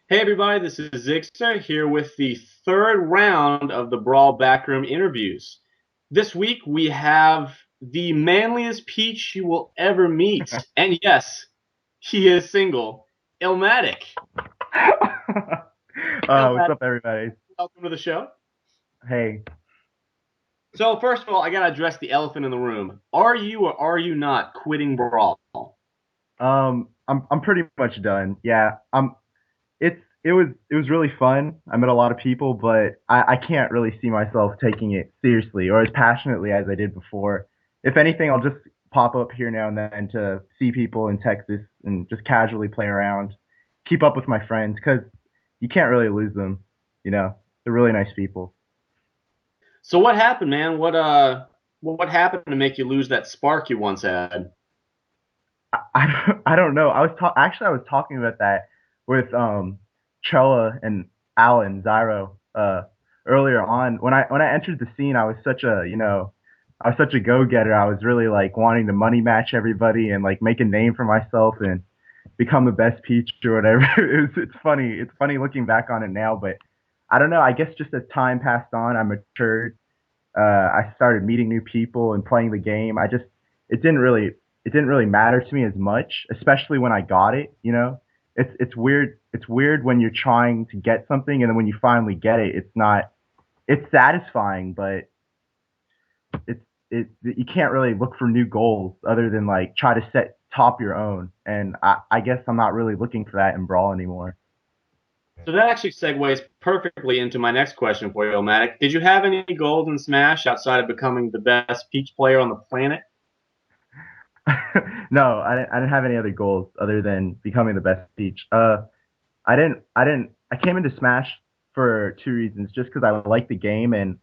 Hey everybody, this is Zigster here with the third round of the Brawl Back Room Interviews. This week we have the manliest peach you will ever meet. And yes, he is single. Illmatic. What's Illmatic, up, everybody? welcome to the show. Hey, So first of all, I gotta address the elephant in the room. Are you or are you not quitting Brawl? I'm pretty much done. Yeah, it was really fun. I met a lot of people, but I can't really see myself taking it seriously or as passionately as I did before. If anything, I'll just pop up here now and then to see people in Texas and just casually play around, keep up with my friends because you can't really lose them. You know, they're really nice people. So what happened, man? What happened to make you lose that spark you once had? I don't know. Actually I was talking about that with Trella and Alan Zyro earlier on. When I entered the scene, I was such a I was such a go-getter. I was really like wanting to money match everybody and like make a name for myself and become the best peach or whatever. It's funny. It's funny looking back on it now, but I don't know. I guess just as time passed on, I matured. I started meeting new people and playing the game. It didn't really it didn't really matter to me as much, especially when I got it. It's weird. It's weird when you're trying to get something and then when you finally get it, it's not. It's satisfying, but you can't really look for new goals other than like try to set top your own. And I guess I'm not really looking for that in Brawl anymore. So that actually segues perfectly into my next question for you, Illmatic. Did you have any goals in Smash outside of becoming the best Peach player on the planet? No, I didn't have any other goals other than becoming the best Peach. I came into Smash for two reasons. Just because I like the game and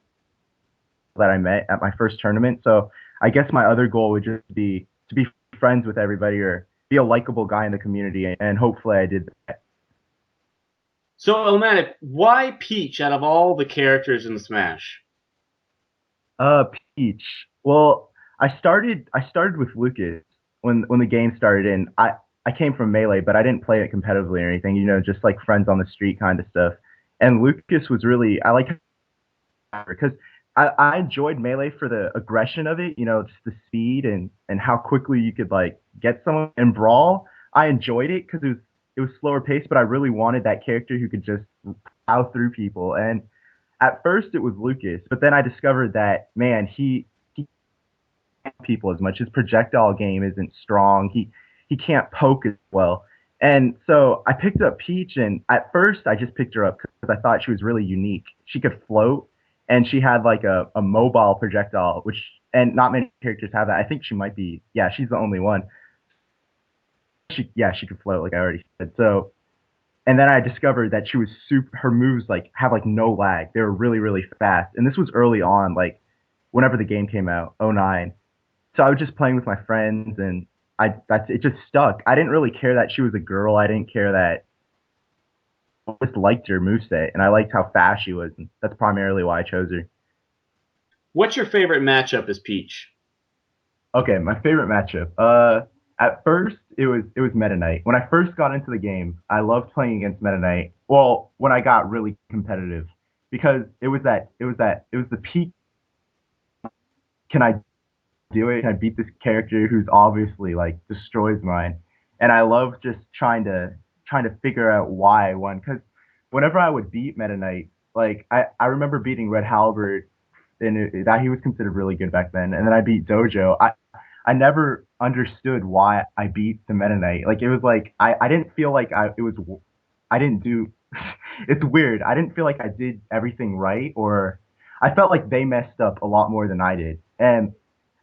that I met at my first tournament. So I guess my other goal would just be to be friends with everybody or be a likable guy in the community. And hopefully I did that. So, Illmatic, why Peach out of all the characters in Smash? Uh, Peach. Well, I started with Lucas when the game started, and I came from Melee, but I didn't play it competitively or anything. Just like friends on the street kind of stuff. And Lucas was really I like because I enjoyed Melee for the aggression of it, just the speed and how quickly you could like get someone. In Brawl, I enjoyed it because it was slower paced, but I really wanted that character who could just plow through people. And at first it was Lucas, but then I discovered that man, he can't people as much. His projectile game isn't strong. He can't poke as well. And so I picked up Peach, and at first I just picked her up because I thought she was really unique. She could float, and she had like a mobile projectile, which and not many characters have that. I think she might be, yeah, she's the only one. She could float, like I already said. So and then I discovered that she was super. Her moves like have like no lag. They were really really fast. And this was early on, like whenever the game came out, '09. So I was just playing with my friends, and that's it. Just stuck. I didn't really care that she was a girl. I didn't care that I just liked her moveset, and I liked how fast she was. And that's primarily why I chose her. What's your favorite matchup as Peach? Okay, my favorite matchup. At first it was Meta Knight. When I first got into the game, I loved playing against Meta Knight. Well, when I got really competitive, because it was the peak. Can I do it? Can I beat this character who's obviously like destroys mine? And I love just trying to figure out why I won. Because whenever I would beat Meta Knight, like I remember beating Red Halberd, and that he was considered really good back then. And then I beat Dojo. I never understood why I beat the Meta Knight. Like it was like I didn't feel like I didn't do. It's weird. I didn't feel like I did everything right, or I felt like they messed up a lot more than I did. And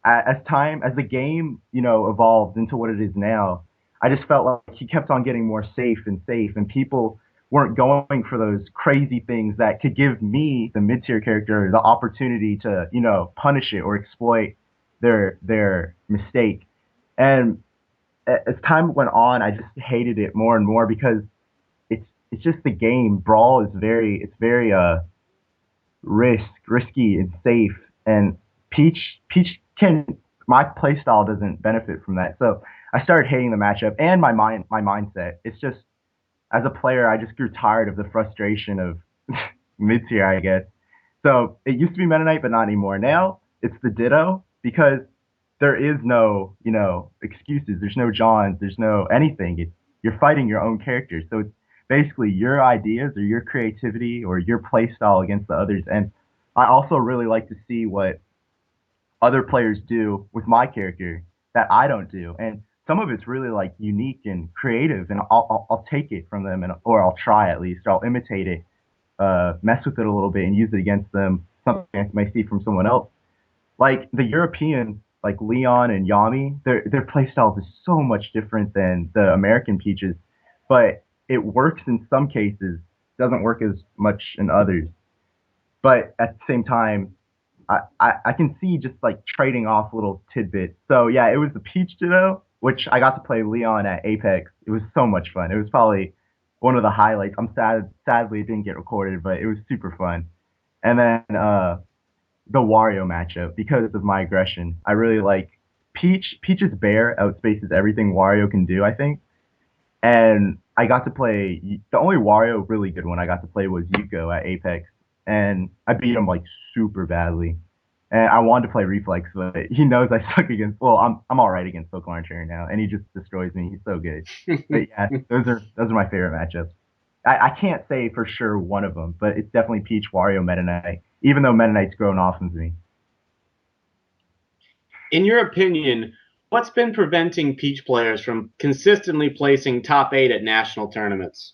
as the game evolved into what it is now, I just felt like he kept on getting more safe, and people weren't going for those crazy things that could give me, the mid tier character, the opportunity to punish it or exploit their mistake. And as time went on, I just hated it more and more because it's just the game. Brawl is very risky and safe, and Peach can my playstyle doesn't benefit from that. So I started hating the matchup and my mindset. It's just as a player, I just grew tired of the frustration of mid tier, I guess. So it used to be Meta Knight, but not anymore. Now it's the Ditto because there is no, excuses. There's no Johns. There's no anything. You're fighting your own character. So it's basically your ideas or your creativity or your play style against the others. And I also really like to see what other players do with my character that I don't do. And some of it's really like unique and creative, and I'll take it from them, and or I'll try at least, or I'll imitate it, mess with it a little bit, and use it against them. Something I might see from someone else. Like the European, like Leon and Yami, their play styles is so much different than the American Peaches, but it works in some cases, doesn't work as much in others. But at the same time, I can see just like trading off little tidbits. So yeah, it was the Peach Ditto, which I got to play Leon at Apex. It was so much fun. It was probably one of the highlights. Sadly, it didn't get recorded, but it was super fun. And then the Wario matchup because of my aggression. I really like Peach. Peach's bear outspaces everything Wario can do, I think. And I got to play the only Wario really good one I got to play was Yuko at Apex, and I beat him like super badly. And I wanted to play Reflex, but he knows I suck against. Well, I'm all right against Pokemon Trainer now, and he just destroys me. He's so good. But yeah, those are my favorite matchups. I can't say for sure one of them, but it's definitely Peach, Wario, Meta Knight. Even though Meta Knight's grown off of me. In your opinion, what's been preventing Peach players from consistently placing top 8 at national tournaments?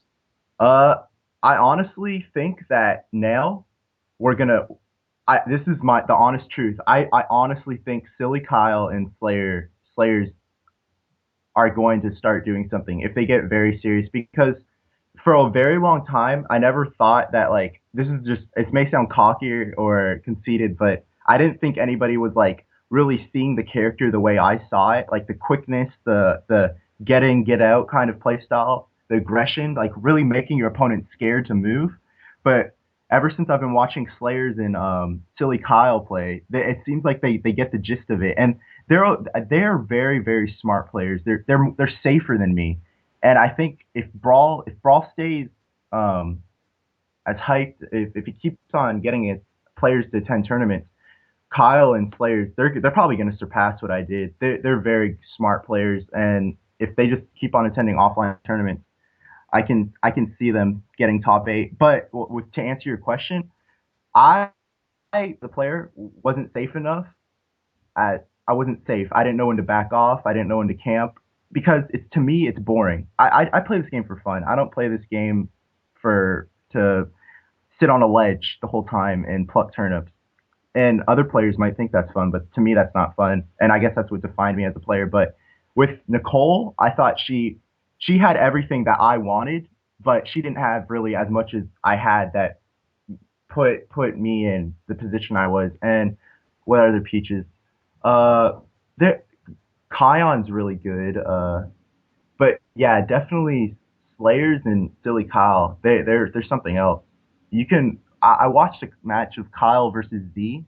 Uh, I honestly think that now we're gonna. This is the honest truth. I honestly think Silly Kyle and Slayers are going to start doing something if they get very serious because for a very long time I never thought that like this is just it may sound cocky or conceited, but I didn't think anybody was like really seeing the character the way I saw it, like the quickness, the get in, get out kind of play style, the aggression, like really making your opponent scared to move. But ever since I've been watching Slayers and Silly Kyle play, it seems like they get the gist of it, and they're very very smart players. They're safer than me, and I think if Brawl stays as hyped, if he keeps on getting its players to attend tournaments, Kyle and Slayers they're probably going to surpass what I did. They're very smart players, and if they just keep on attending offline tournaments, I can see them getting top 8. But to answer your question, I the player wasn't safe enough. I wasn't safe. I didn't know when to back off. I didn't know when to camp because it's to me it's boring. I play this game for fun. I don't play this game for to sit on a ledge the whole time and pluck turnips. And other players might think that's fun, but to me that's not fun. And I guess that's what defined me as a player. But with Nicole, I thought she had everything that I wanted, but she didn't have really as much as I had that put me in the position I was. And what other peaches? There Kion's really good. But yeah, definitely Slayers and Silly Kyle. They're something else. You can. I watched a match of Kyle versus Z,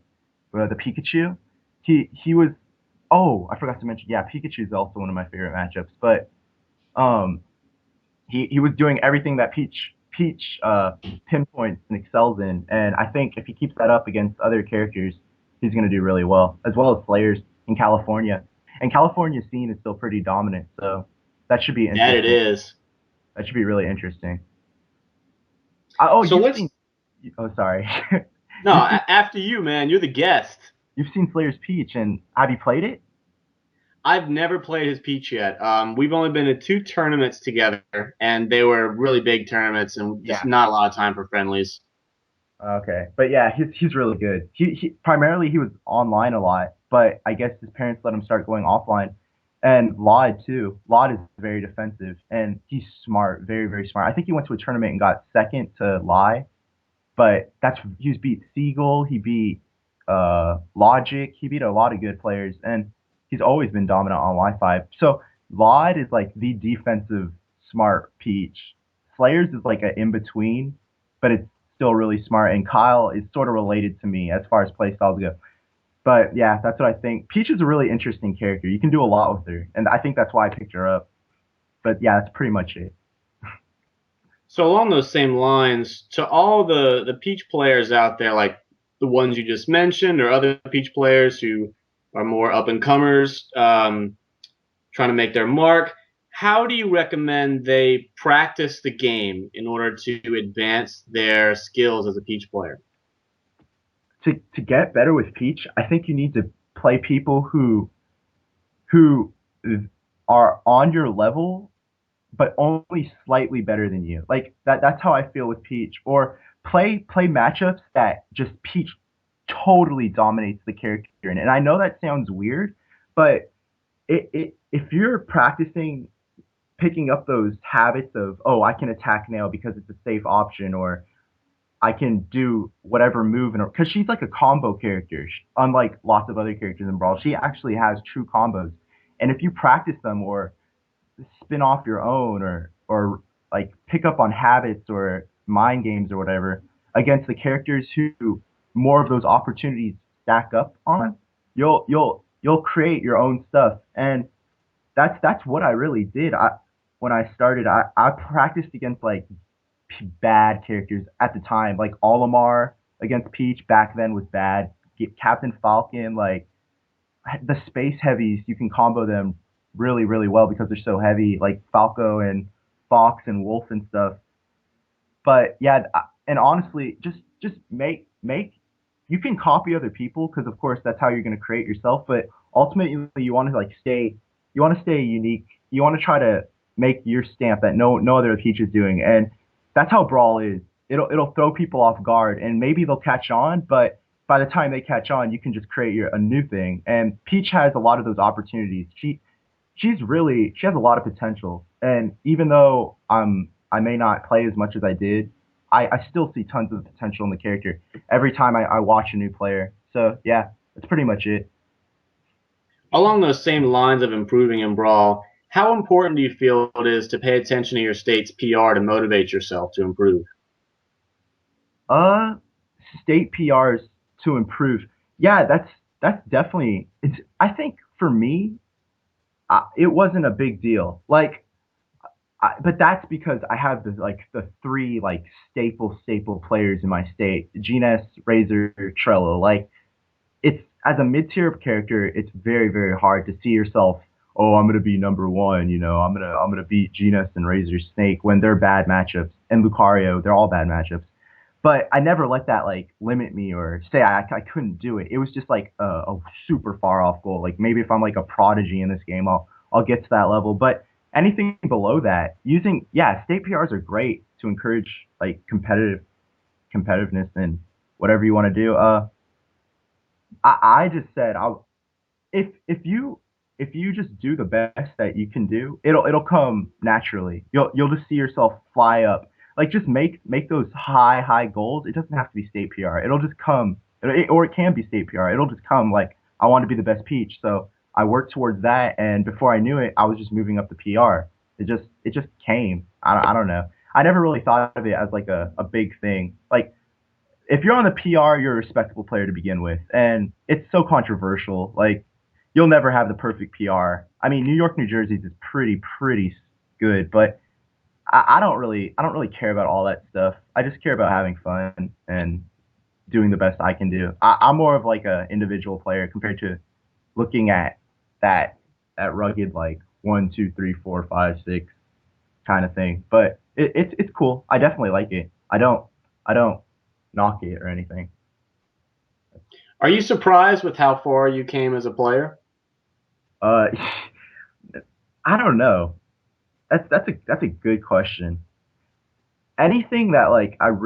the Pikachu. He was. Oh, I forgot to mention. Yeah, Pikachu is also one of my favorite matchups. But um, he was doing everything that Peach pinpoints and excels in, and I think if he keeps that up against other characters, he's going to do really well, as well as Slayers in California. And California scene is still pretty dominant, so that should be That it interesting. is. That should be really interesting. Oh, So you've let's seen. Oh, sorry. no, you've seen after you, man. You're the guest. you've seen Slayer's Peach, and have you played it? I've never played his Peach yet. We've only been in 2 tournaments together, and they were really big tournaments, and just Yeah. not a lot of time for friendlies. Okay, but yeah, he's really good. He primarily he was online a lot, but I guess his parents let him start going offline. And Laud too. Laud is very defensive, and he's smart, very very smart. I think he went to a tournament and got second to Lai, but he's beat Siegel, he beat Logic, he beat a lot of good players, and he's always been dominant on Wi-Fi. So Laud is like the defensive smart Peach. Slayers is like an in between, but it's still really smart. And Kyle is sort of related to me as far as play styles go. But yeah, that's what I think. Peach is a really interesting character. You can do a lot with her, and I think that's why I picked her up. But yeah, that's pretty much it. So along those same lines, to all the Peach players out there, like the ones you just mentioned, or other Peach players who are more up and comers, trying to make their mark, how do you recommend they practice the game in order to advance their skills as a Peach player? To get better with Peach, I think you need to play people who are on your level but only slightly better than you. Like that's how I feel with Peach. Or play matchups that just Peach totally dominates the character in. And I know that sounds weird, but if you're practicing picking up those habits of, oh, I can attack now because it's a safe option, or I can do whatever move, and because she's like a combo character, unlike lots of other characters in Brawl, she actually has true combos. And if you practice them or spin off your own, or like pick up on habits or mind games or whatever against the characters who more of those opportunities stack up on, you'll create your own stuff. And that's what I really did. I When I started, I practiced against like bad characters at the time, like Olimar against Peach back then was bad. Captain Falcon, like the space heavies, you can combo them really well because they're so heavy, like Falco and Fox and Wolf and stuff. But yeah, and honestly, just make you can copy other people because of course that's how you're going to create yourself. But ultimately, you want to like stay unique. You want to try to make your stamp that no other Peach is doing, and that's how Brawl is. It'll throw people off guard, and maybe they'll catch on, but by the time they catch on, you can just create a new thing. And Peach has a lot of those opportunities. She has a lot of potential. And even though I may not play as much as I did, I still see tons of potential in the character every time I watch a new player. So yeah, that's pretty much it. Along those same lines of improving in Brawl, how important do you feel it is to pay attention to your state's PR to motivate yourself to improve? Uh, State PRs to improve. Yeah, that's definitely. It's. I think for me, it wasn't a big deal. Like but that's because I have the three like staple players in my state: Gnes, Razor, Trello. Like it's as a mid tier character, it's very hard to see yourself. Oh, I'm gonna be number one. I'm gonna beat Gnes and Razor Snake when they're bad matchups, and Lucario, they're all bad matchups. But I never let that like limit me or say I couldn't do it. It was just like a super far off goal. Like maybe if I'm like a prodigy in this game, I'll get to that level. But anything below that, using yeah, state PRs are great to encourage like competitiveness and whatever you want to do. I just said if you just do the best that you can do, it'll come naturally. You'll just see yourself fly up. Like just make those high goals. It doesn't have to be state PR. It'll just come, or it can be state PR. It'll just come like I want to be the best Peach, so I worked towards that, and before I knew it, I was just moving up the PR. It just came. I don't know. I never really thought of it as like a big thing. Like if you're on the PR, you're a respectable player to begin with, and it's so controversial. Like you'll never have the perfect PR. I mean, New York, New Jersey's is pretty good, but I don't really care about all that stuff. I just care about having fun and doing the best I can do. I'm more of like a individual player compared to looking at that that rugged like 1, 2, 3, 4, 5, 6 kind of thing. But it's cool. I definitely like it. I don't knock it or anything. Are you surprised with how far you came as a player? Uh, I don't know. That's a good question. Anything that like I've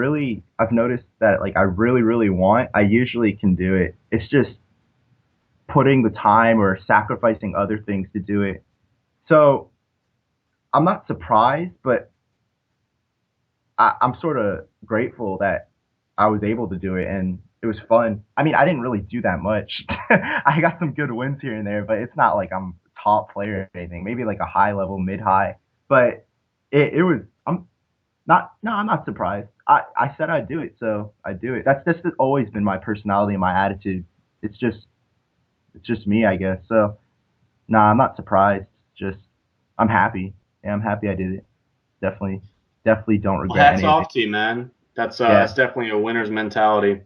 noticed that like I really want, I usually can do it. It's just putting the time or sacrificing other things to do it. So I'm not surprised, but I'm sort of grateful that I was able to do it and it was fun. I mean, I didn't really do that much. I got some good wins here and there, but it's not like I'm a top player or anything. Maybe like a high level, mid high. But it was I'm not surprised. I said I'd do it, so I do it. That's just always been my personality and my attitude. It's just it's just me, I guess. So nah, I'm not surprised. Just I'm happy. Yeah, I'm happy I did it. Definitely. definitely don't Well, regret hats any of it. off to you, man. That's Yeah, definitely a winner's mentality.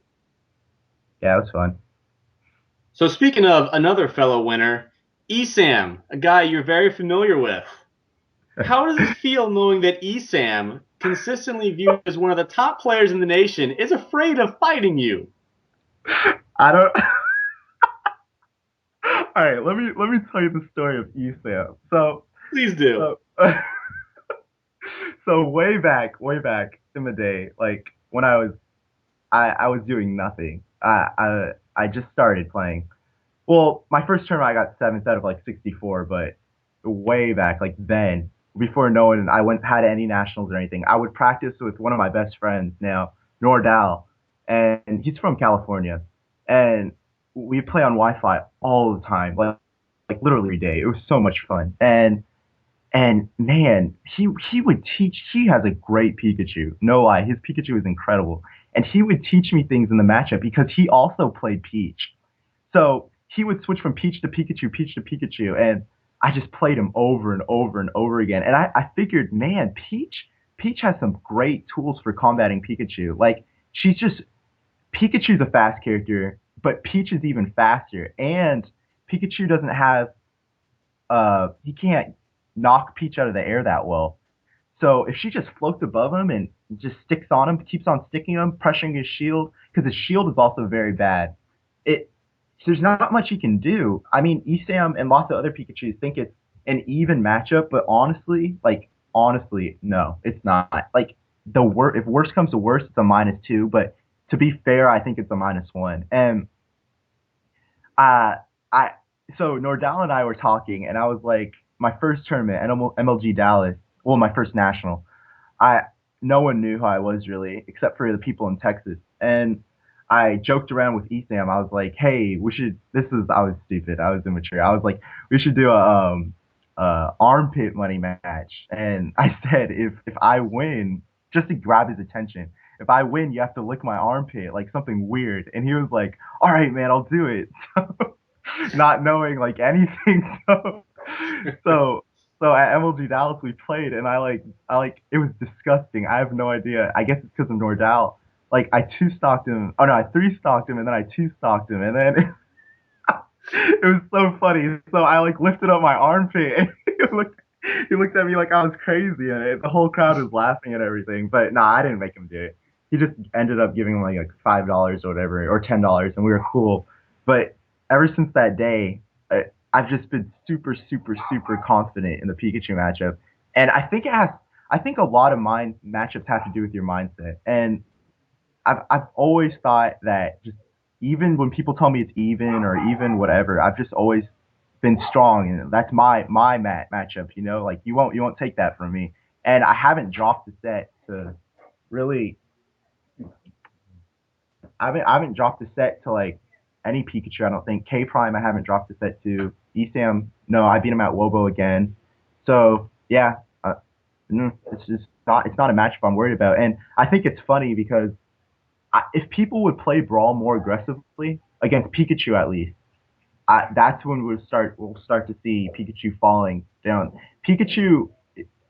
yeah, it was fun. So speaking of another fellow winner, Esam, a guy you're very familiar with. How does it feel knowing that Esam, consistently viewed as one of the top players in the nation, is afraid of fighting you? I don't. All right, let me tell you the story of ESAM. Please do. So so way back in the day, like when I was doing nothing. I just started playing. Well, my first term I got seventh out of like 64, but way back, like then, before knowing I went had any nationals or anything, I would practice with one of my best friends now, Nordal, and he's from California, and we play on Wi-Fi all the time, like literally every day. It was so much fun, and man, he would teach. He has a great Pikachu. No lie, his Pikachu is incredible, and he would teach me things in the matchup because he also played Peach. So he would switch from Peach to Pikachu, and I just played him over and over and over again. And I figured, man, Peach has some great tools for combating Pikachu. Like she's just Pikachu's a fast character, but Peach is even faster. And Pikachu doesn't have he can't knock Peach out of the air that well. So if she just floats above him and just sticks on him, keeps on sticking him, pressuring his shield, because his shield is also very bad. It There's not much he can do. I mean, Esam and lots of other Pikachu's think it's an even matchup, but honestly, no, it's not. Like if worst comes to worst, it's a -2. But to be fair, I think it's a -1. And I so Nordal and I were talking, and I was like, my first tournament at MLG Dallas, well, my first national. I No one knew who I was really, except for the people in Texas. And I joked around with Esam. I was like, "Hey, we should." I was stupid. I was immature. I was like, "We should do a armpit money match." And I said, if I win, just to grab his attention, if I win, you have to lick my armpit, like something weird. And he was like, "All right, man, I'll do it." Not knowing like anything. So so at MLG Dallas we played, and I it was disgusting. I have no idea. I guess it's because of Nordal. Like I two stocked him. Oh no, I three stocked him, and then I two stocked him, and then it was so funny. So I like lifted up my armpit, and he looked at me like I was crazy, and the whole crowd was laughing at everything. But nah, I didn't make him do it. He just ended up giving him like $5 or whatever, or $10, and we were cool. But ever since that day, I've just been super confident in the Pikachu matchup, and I think it has. I think a lot of mine matchups have to do with your mindset, and I've always thought that just even when people tell me it's even or even whatever, I've just always been strong, and that's my matchup. Like you won't take that from me, and I haven't dropped the set to really. I haven't dropped the set to like any Pikachu. I don't think K Prime. I haven't dropped the set to Esam. No, I beat him at Wobo again. So yeah, it's just not. It's not a matchup I'm worried about, and I think it's funny because if people would play Brawl more aggressively against Pikachu at least, that's when we'll start to see Pikachu falling down. Pikachu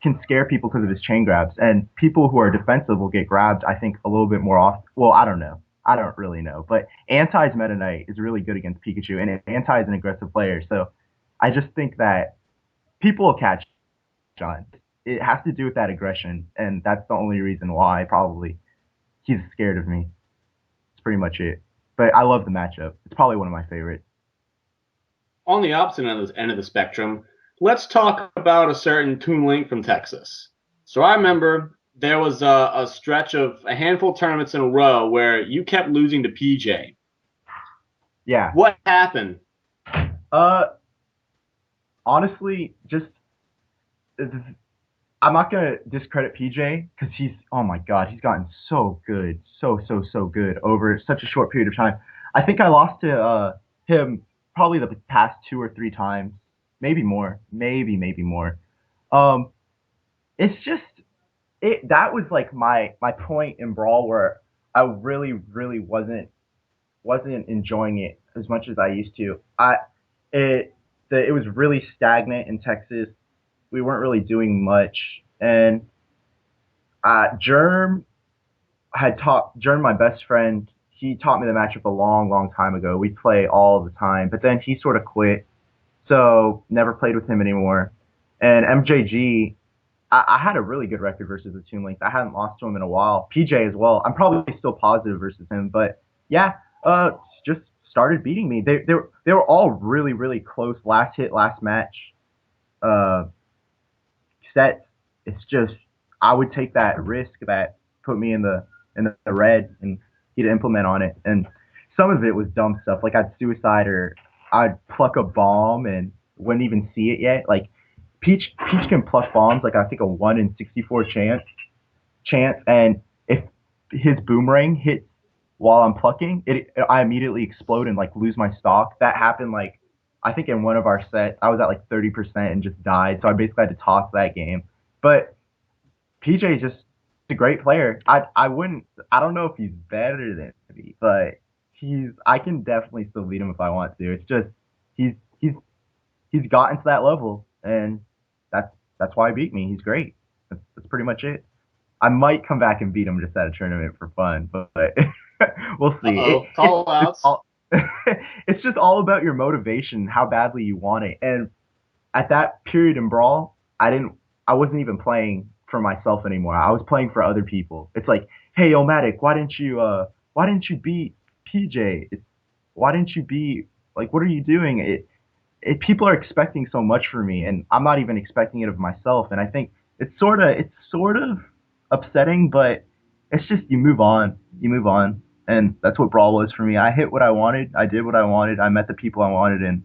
can scare people because of his chain grabs, and people who are defensive will get grabbed. I think a little bit more often. Well, I don't know. I don't really know, but Anti's Meta Knight is really good against Pikachu, and Anti is an aggressive player. So I just think that people will catch on. It has to do with that aggression, and that's the only reason why probably he's scared of me. That's pretty much it. But I love the matchup. It's probably one of my favorites. On the opposite end of the spectrum, let's talk about a certain Toon Link from Texas. So I remember there was a stretch of a handful of tournaments in a row where you kept losing to PJ. Yeah. What happened? Uh, Honestly, just I'm not gonna discredit PJ because he's oh my god, he's gotten so good, so good over such a short period of time. I think I lost to him probably the past 2 or 3 times, maybe more, maybe more. Um, it's just it that was like my point in Brawl where I really wasn't enjoying it as much as I used to. It it was really stagnant in Texas. We weren't really doing much, and Germ Germ, my best friend. He taught me the matchup a long, long time ago. We play all the time, but then he sort of quit, so never played with him anymore. And MJG, I had a really good record versus the Toon Link. I hadn't lost to him in a while. PJ as well. I'm probably still positive versus him, but yeah, just started beating me. They were all really, really close. Last hit, last match. Uh, Sets. It's just I would take that risk that put me in the red, and he'd implement on it. And some of it was dumb stuff, like I'd suicide or I'd pluck a bomb and wouldn't even see it yet. Like Peach can pluck bombs like I think a 1 in 64 chance, and if his boomerang hits while I'm plucking, I immediately explode and like lose my stock. That happened like I think in one of our sets, I was at like 30% and just died. So I basically had to toss that game. But PJ is just a great player. I don't know if he's better than me, but I can definitely still beat him if I want to. It's just he's he's he's gotten to that level, and that's why he beat me. He's great. That's pretty much it. I might come back and beat him just at a tournament for fun, but we'll see. Uh-oh, call outs. It's just all about your motivation, how badly you want it. And at that period in Brawl, I wasn't even playing for myself anymore. I was playing for other people. It's like, hey, Illmatic, why didn't you beat PJ? Why didn't you beat like what are you doing? People are expecting so much from me, and I'm not even expecting it of myself. And I think it's sort of upsetting, but it's just you move on, and that's what Brawl was for me. I hit what I wanted, I did what I wanted, I met the people I wanted, and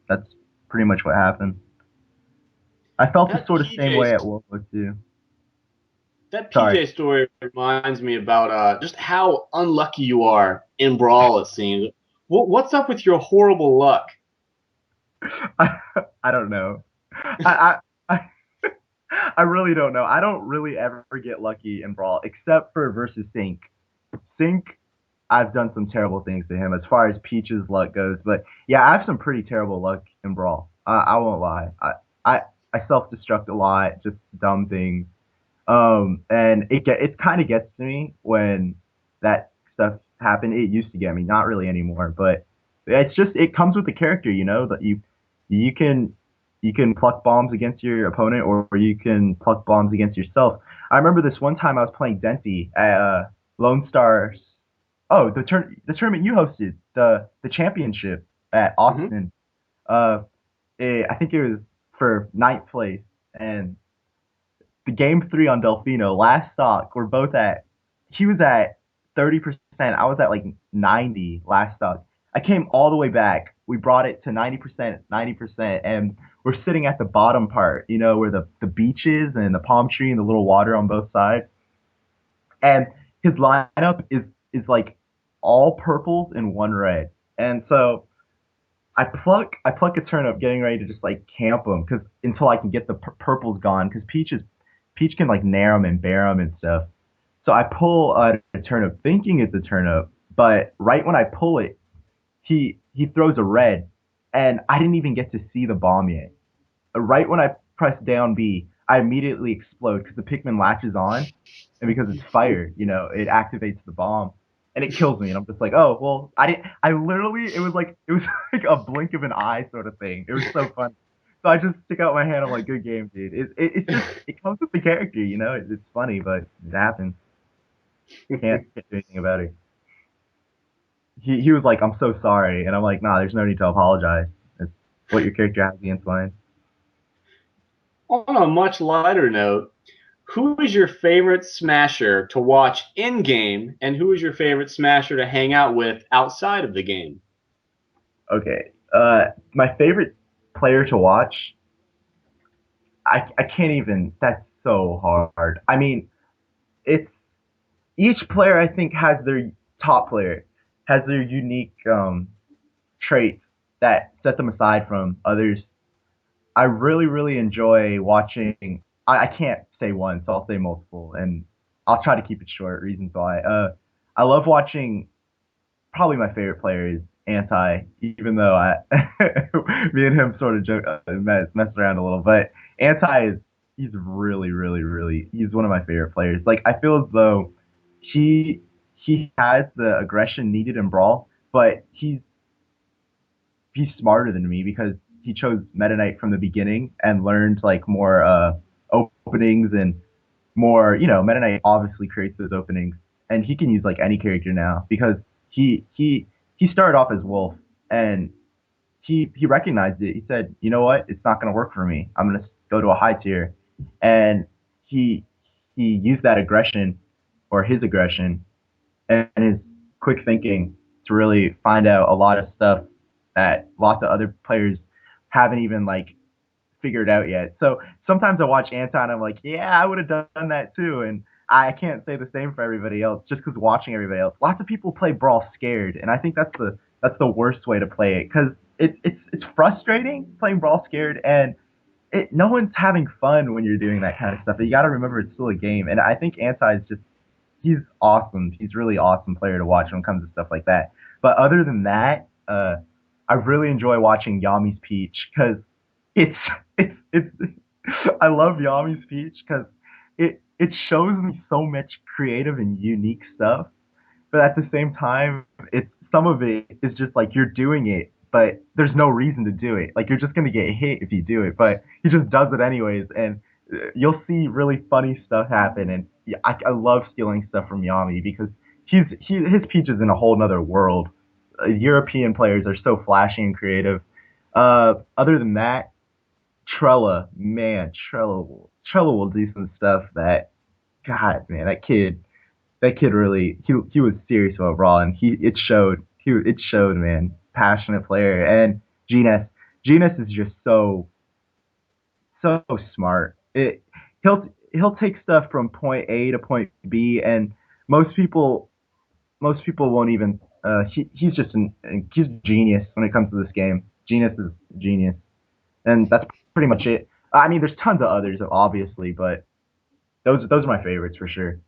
that's pretty much what happened. I felt the That sort of same PJ way at World War II. that Sorry. PJ story reminds me about just how unlucky you are in Brawl. It seems. What's up with your horrible luck? I, I don't know. I, I I really don't know. I don't really ever get lucky in Brawl except for versus Sync. Sync, I've done some terrible things to him as far as Peach's luck goes. But yeah, I have some pretty terrible luck in Brawl. I won't lie. I I self destruct a lot, just dumb things. And it kind of gets to me when that stuff happened. It used to get me, not really anymore, but it's just it comes with the character, that you can pluck bombs against your opponent, or you can pluck bombs against yourself. I remember this one time I was playing Denti at Lone Stars. Oh, the tournament you hosted, the championship at Hmm. Austin. I think it was for ninth place, and the game three on Delfino, last stock, we're both at, he was at 30%. I was at like 90 last stock. I came all the way back. We brought it to 90%, 90%, and we're sitting at the bottom part, where the beach is and the palm tree and the little water on both sides. And his lineup is like all purples and one red. And so I pluck a turnip, getting ready to just like camp them because until I can get the purples gone because Peach can like nair them and bear them and stuff. So I pull a turnip thinking it's a turnip, but right when I pull it, he throws a red, and I didn't even get to see the bomb yet. Right when I press down B, I immediately explode because the Pikmin latches on, and because it's fire, it activates the bomb, and it kills me. And I'm just like, oh well, I didn't. I literally, it was like a blink of an eye sort of thing. It was so fun. So I just stick out my hand. I'm like, good game, dude. It's just it comes with the character, It's funny, but it happens. Can't do anything about it. He was like, I'm so sorry, and I'm like, nah, there's no need to apologize. It's what your character has against mine. On a much lighter note, who is your favorite Smasher to watch in game, and who is your favorite Smasher to hang out with outside of the game? Okay. My favorite player to watch, I can't even. That's so hard. I mean, it's each player I think has their top player has their unique traits that set them aside from others. I really really enjoy watching. I can't say one, so I'll say multiple, and I'll try to keep it short. Reasons why. I love watching. Probably my favorite player is Anti, even though me and him sort of joke, mess around a little. But Anti is he's really, really, really. He's one of my favorite players. Like I feel as though he he has the aggression needed in Brawl, but he's smarter than me because he chose Meta Knight from the beginning and learned like more openings and more. Meta Knight obviously creates those openings, and he can use like any character now because he he he started off as Wolf and he recognized it. He said, you know what, it's not going to work for me. I'm going to go to a high tier, and he he used that aggression or his aggression and his quick thinking to really find out a lot of stuff that lots of other players haven't even like figured out yet. So sometimes I watch Anton and I'm like, yeah, I would have done that too. And I can't say the same for everybody else just because watching everybody else. Lots of people play Brawl scared, and I think that's the worst way to play it because it's frustrating playing Brawl scared, and no one's having fun when you're doing that kind of stuff. You got to remember it's still a game, and I think Anti is just he's awesome. He's a really awesome player to watch when it comes to stuff like that. But other than that, I really enjoy watching Yami's Peach because it's it's I love Yami's Peach because it shows me so much creative and unique stuff, but at the same time, it's some of it is just like you're doing it, but there's no reason to do it. Like you're just gonna get hit if you do it, but he just does it anyways, and you'll see really funny stuff happen. And yeah, I love stealing stuff from Yami because his Peach is in a whole nother world. European players are so flashy and creative. Other than that, Trella, man, Trella will do some stuff that God, man, that kid really he was serious about Raw, and it showed, man. Passionate player. And Genius is just so smart. He'll take stuff from point A to point B, and most people most people won't even. He's genius when it comes to this game. Genius is genius, and that's pretty much it. I mean, there's tons of others, obviously, but those are my favorites for sure.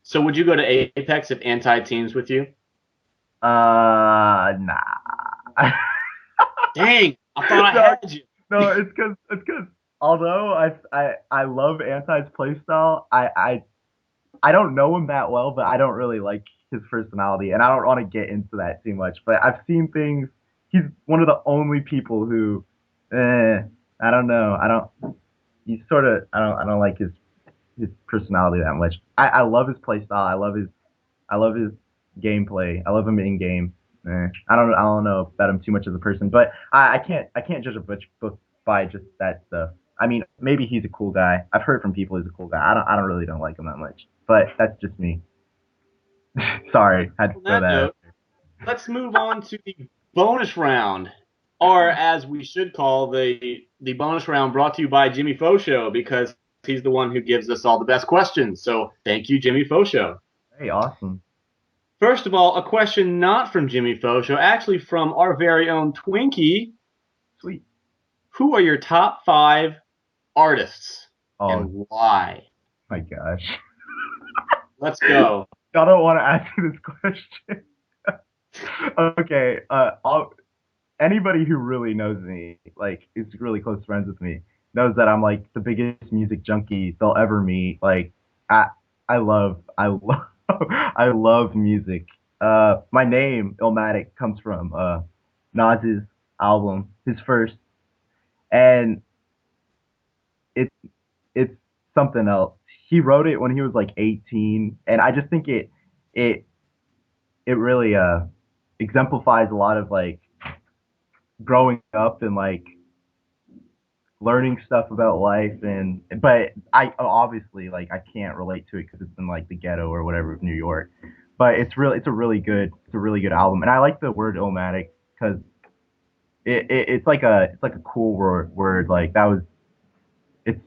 So would you go to Apex if Anti teams with you? Nah. Dang, I thought I No, had you. no, it's because although I love Anti's playstyle, I don't know him that well, but I don't really like his personality, and I don't want to get into that too much. But I've seen things. He's one of the only people who, I don't know. I don't. He's sort of. I don't like his personality that much. I love his playstyle. I love his gameplay. I love him in game. I don't know about him too much as a person, but I can't judge a book by just that stuff. I mean, maybe he's a cool guy. I've heard from people he's a cool guy. I don't really don't like him that much, but that's just me. Sorry, had to On throw that that out. note, let's move on to the bonus round, or as we should call the bonus round, brought to you by Jimmy Fosho because he's the one who gives us all the best questions. So thank you, Jimmy Fosho. Hey, awesome, First of all, a question not from Jimmy Fosho, actually from our very own Twinkie. sweet. Who are your top 5 artists Oh and why? my gosh, Let's go. I don't want to ask you this question. Okay, anybody who really knows me, like is really close friends with me, knows that I'm like the biggest music junkie they'll ever meet. Like I I love I love music. My name Illmatic comes from Nas's album, his first, and it's it's something else. He wrote it when he was like 18, and I just think it it really exemplifies a lot of like growing up and like learning stuff about life. And but I obviously like I can't relate to it because it's in like the ghetto or whatever of New York. But it's a really good album, and I like the word Illmatic because it's like a cool word like that was it's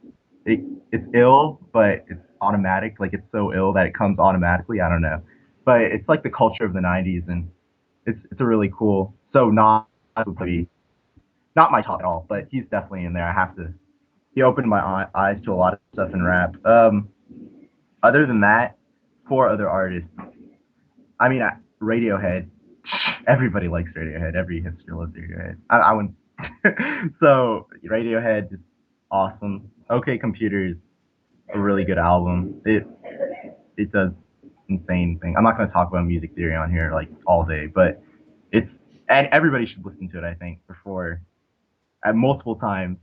it, it's ill, but it's automatic. Like it's so ill that it comes automatically. I don't know, but it's like the culture of the '90s, and it's a really cool. So would be not my top at all, but he's definitely in there. I have to. He opened my eyes to a lot of stuff in rap. Other than that, 4 other artists. I mean, Radiohead. Everybody likes Radiohead. Every hipster loves Radiohead. I wouldn't. So Radiohead. awesome. OK Computer is a really good album. It does insane thing. I'm not going to talk about music theory on here like all day, but it's and everybody should listen to it. I think before at multiple times.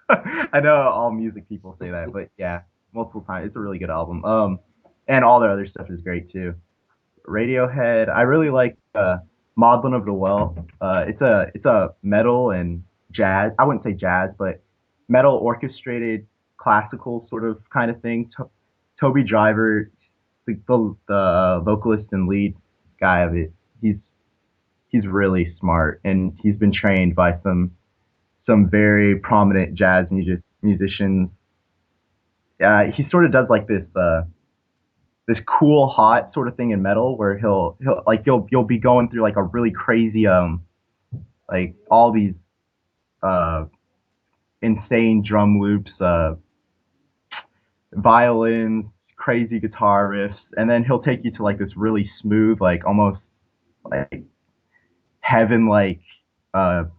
I know all music people say that, but yeah, multiple times. It's a really good album. And all their other stuff is great too. Radiohead. I really like Maudlin of the Well. It's a metal and jazz. I wouldn't say jazz, but metal orchestrated classical sort of kind of thing. Toby Driver, the vocalist and lead guy of it. He's he's really smart, and he's been trained by some very prominent jazz musicians. He sort of does like this cool hot sort of thing in metal where he'll like you'll be going through like a really crazy like all these uh insane drum loops, violins, crazy guitar riffs, and then he'll take you to like this really smooth, like almost like heaven like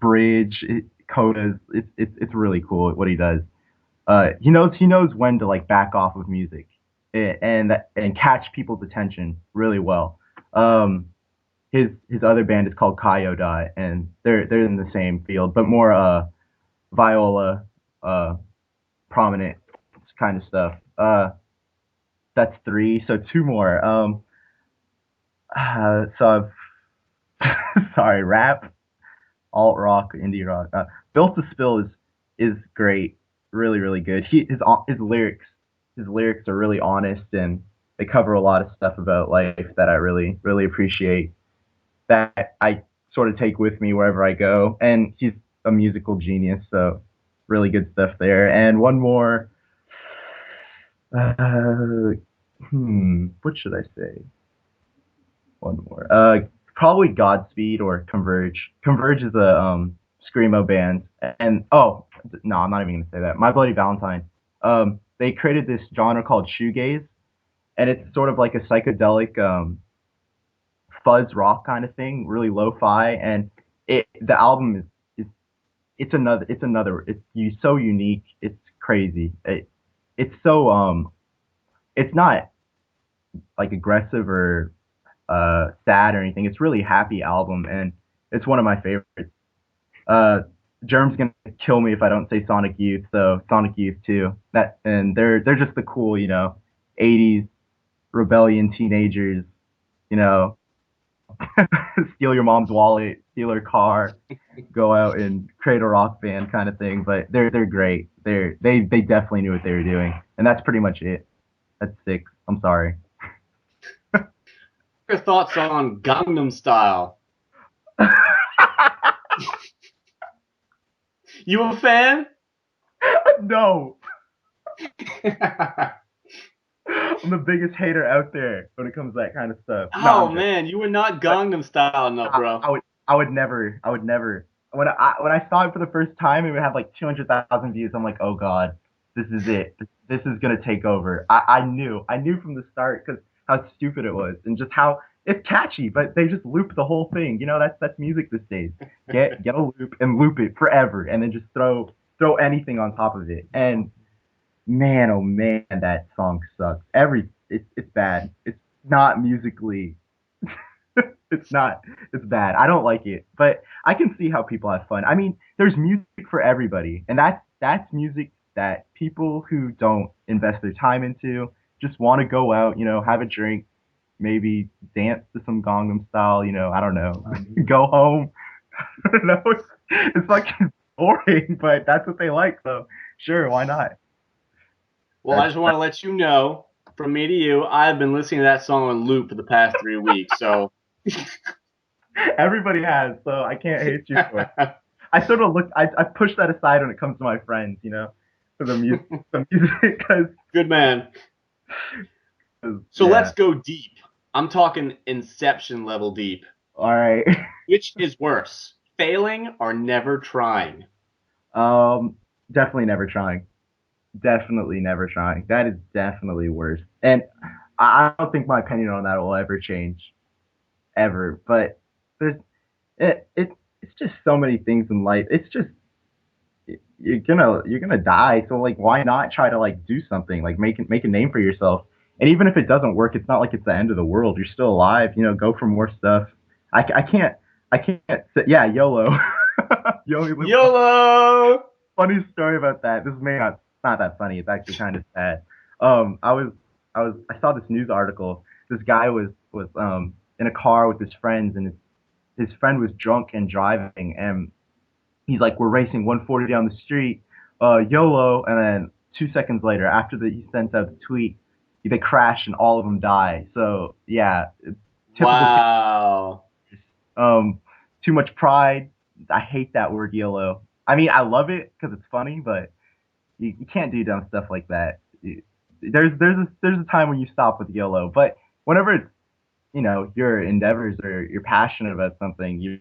bridge codas. It's really cool what he does. He knows when to like back off of music and catch people's attention really well. Um, his other band is called Kaiodai, and they're in the same field, but more viola uh prominent kind of stuff. That's three, so two more. So I've sorry, rap, alt rock, indie rock. Built to Spill is great, really really good. His lyrics are really honest, and they cover a lot of stuff about life that I really really appreciate. That I sort of take with me wherever I go. And he's a musical genius, so really good stuff there. And one more. Uh, what should I say? One more. Probably Godspeed or Converge. Converge is a screamo band, and oh no, I'm not even gonna say that. My Bloody Valentine. They created this genre called shoegaze, and it's sort of like a psychedelic fuzz rock kind of thing, really lo-fi, and the album is it's so unique, it's crazy. It's so it's not like aggressive or sad or anything. It's really happy album, and it's one of my favorites. Uh, Germ's gonna kill me if I don't say Sonic Youth, so Sonic Youth too. That and they're just the cool, 80s rebellion teenagers, you know, steal your mom's wallet, steal her car, go out and create a rock band kind of thing. But they're great. They definitely knew what they were doing, and that's pretty much it. That's six. I'm sorry. Your thoughts on Gangnam Style? You a fan? No, I'm the biggest hater out there when it comes to that kind of stuff. No, Oh I'm just. man, you were not But Gangnam Style enough, bro. I would never. When I saw it for the first time, it would have like 200,000 views. I'm like, oh god, this is it. This is gonna take over. I knew from the start because how stupid it was and just how it's catchy, but they just loop the whole thing. That's music these days. Get a loop and loop it forever, and then just throw anything on top of it. And man, oh man, that song sucks. It's bad. It's not musically it's not. It's bad. I don't like it, but I can see how people have fun. I mean, there's music for everybody, and that's music that people who don't invest their time into just want to go out, have a drink, maybe dance to some Gangnam Style. I don't know, go home. I don't know. It's fucking boring, but that's what they like. So sure, why not? Well, I That's just want to let you know, from me to you, I've been listening to that song on loop for the past 3 weeks. So everybody has, so I can't hate you for it. I sort of I push that aside when it comes to my friends, for the music, because good man. So let's yeah. go deep. I'm talking Inception level deep. All right. Which is worse, failing or never trying? um, definitely never trying. Definitely never trying. That is definitely worse. And I don't think my opinion on that will ever change, ever. But there's it's just so many things in life. It's just you're gonna die. So like, why not try to like do something, like make a name for yourself? And even if it doesn't work, it's not like it's the end of the world. You're still alive. Go for more stuff. I can't say, yeah, YOLO. You only live once. YOLO. Funny story about that. This may not that funny. It's actually kind of sad. I was I saw this news article. This guy was in a car with his friends, and his friend was drunk and driving, and he's like, we're racing 140 down the street, YOLO, and then 2 seconds later, after he sent out the tweet, they crash and all of them die. So yeah, typical. Wow. Um, Too much pride. I hate that word YOLO. I mean, I love it because it's funny, but you can't do dumb stuff like that. There's a time when you stop with YOLO, but whenever it's your endeavors or you're passionate about something, you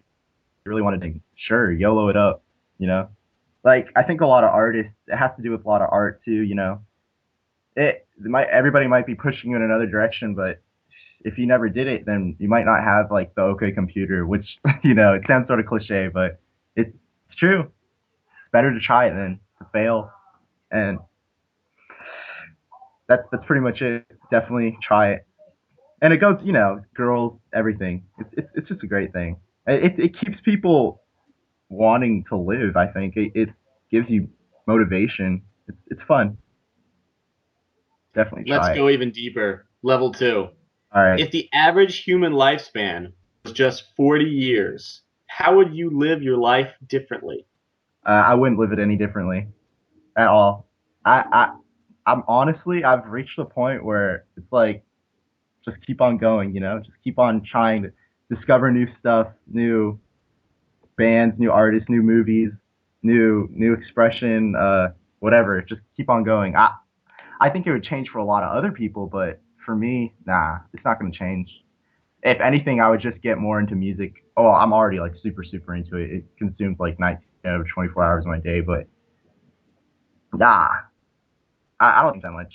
really want to think, sure, YOLO it up, you know. Like I think a lot of artists, it has to do with a lot of art too, everybody might be pushing you in another direction, but if you never did it, then you might not have like the OK computer, which it sounds sort of cliche, but it's true. It's better to try it than to fail, and that's pretty much it. Definitely try it, and it goes, girls, everything. It's just a great thing. It keeps people wanting to live. I think it gives you motivation. It's fun. Definitely Let's try it. go even deeper. Level 2. All right. If the average human lifespan was just 40 years, how would you live your life differently? I wouldn't live it any differently at all. I'm honestly, I've reached the point where it's like just keep on going. Just keep on trying to discover new stuff, new bands, new artists, new movies, new expression, whatever. Just keep on going. I think it would change for a lot of other people, but for me, nah, it's not going to change. If anything, I would just get more into music. Oh, I'm already like super, super into it. It consumes like 19 out of 24 hours of my day, but nah, I don't think that much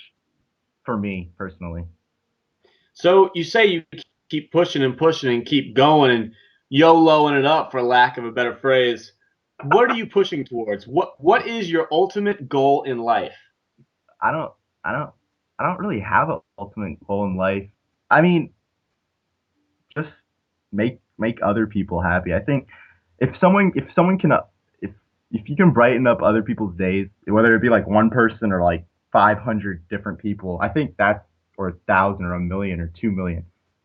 for me personally. So you say you keep pushing and pushing and keep going and YOLOing it up, for lack of a better phrase. What are you pushing towards? What is your ultimate goal in life? I don't, I don't, I don't really have an ultimate goal in life. I mean, just make other people happy. I think if someone can if if you can brighten up other people's days, whether it be like one person or like 500 different people, I think that's or 1,000 or 1,000,000 or 2,000,000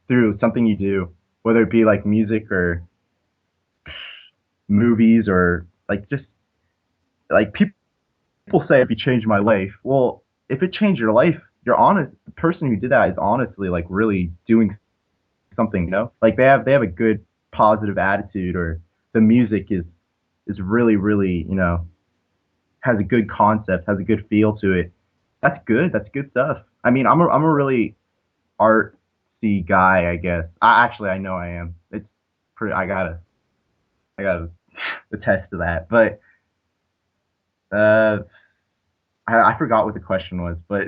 through something you do, whether it be like music or movies or like just like people say if you change my life, well, if it changed your life, you're honest. The person who did that is honestly like really doing something, like they have a good positive attitude, or the music is really really has a good concept, has a good feel to it. That's good. That's good stuff. I mean, I'm a really artsy guy, I guess. I know I am. It's pretty. I gotta attest to that. But uh, I forgot what the question was. But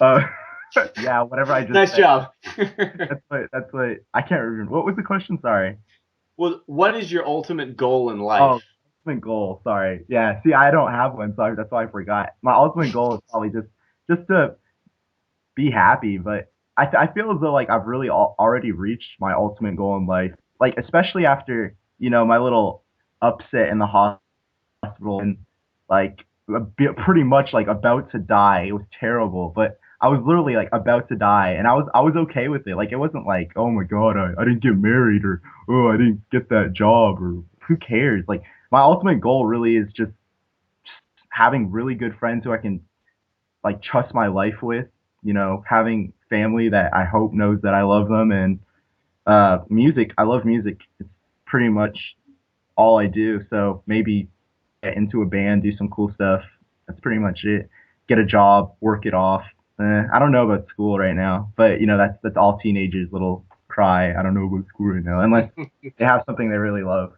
uh, yeah, whatever I just Nice said. job. That's what I can't remember. What was the question? Sorry. Well, what is your ultimate goal in life? Oh, ultimate goal. Sorry. Yeah. See, I don't have one, so that's why I forgot. My ultimate goal is probably just to be happy. But I feel as though like I've really already reached my ultimate goal in life. Like especially after my little upset in the hospital, and like pretty much like about to die. It was terrible, but I was literally like about to die, and I was okay with it. Like it wasn't like, oh my god, I didn't get married, or oh I didn't get that job, or who cares? Like my ultimate goal really is just having really good friends who I can like trust my life with. Having family that I hope knows that I love them, and music. I love music. It's pretty much all I do. So maybe get into a band, do some cool stuff. That's pretty much it. Get a job, work it off. I don't know about school right now, but that's all teenagers' little cry. I don't know about school right now, unless they have something they really love.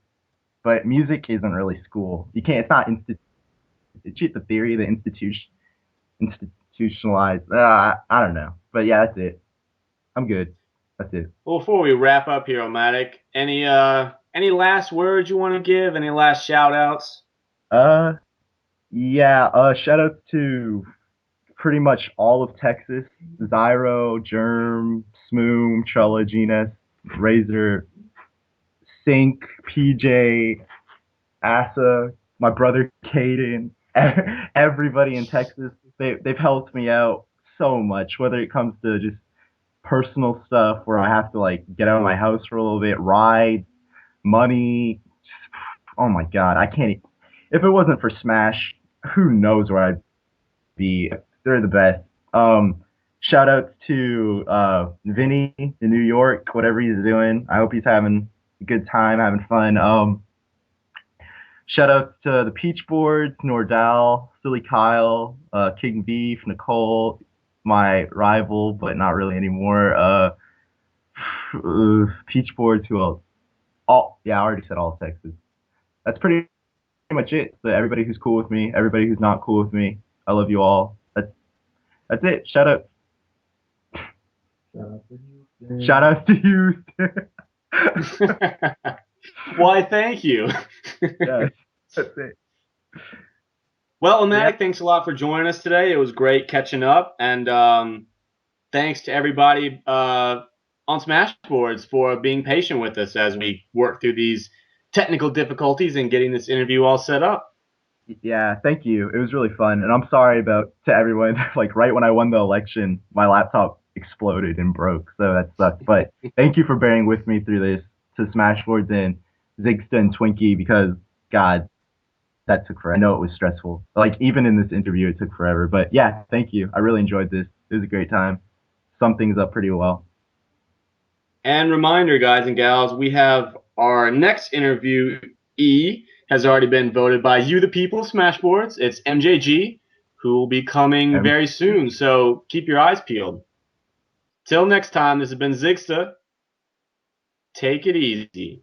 But music isn't really school. You can't. It's not It's just the theory, the institutionalized. I don't know, but yeah, that's it. I'm good. That's it. Well, before we wrap up here, Illmatic, any last words you want to give? Any last shout outs? Uh, Yeah, shout out to pretty much all of Texas. Zyro, Germ, Smoom, Trella, Genus, Razor, Sync, PJ, Asa, my brother Caden, everybody in Texas. They've helped me out so much, whether it comes to just personal stuff where I have to like get out of my house for a little bit, ride, money. Oh my God, I can't. If it wasn't for Smash, who knows where I'd be. They're the best. Shout out to Vinny in New York, whatever he's doing. I hope he's having a good time, having fun. Shout out to the Peach Boards, Nordal, Silly Kyle, King Beef, Nicole, my rival, but not really anymore. Peach Boards, who else? All yeah, I already said all Texas. That's pretty much it. So everybody who's cool with me, everybody who's not cool with me, I love you all. That's it. Shout out. Shout out to you. Why, thank you. Yes, that's it. Well, Yeah. Illmatic, thanks a lot for joining us today. It was great catching up, and thanks to everybody on Smashboards for being patient with us as we work through these technical difficulties and getting this interview all set up. Yeah, thank you. It was really fun, and I'm sorry about to everyone. Like right when I won the election, my laptop exploded and broke, so that sucked. But thank you for bearing with me through this to Smashboards and Zigsta and Twinkie because God, that took forever. I know it was stressful. Like even in this interview, it took forever. But yeah, thank you. I really enjoyed this. It was a great time. Sum things up pretty well. And reminder, guys and gals, we have our next interviewee has already been voted by you, the people, Smashboards. It's MJG, who will be coming And very soon. So keep your eyes peeled. Till next time, this has been Zigsta. Take it easy.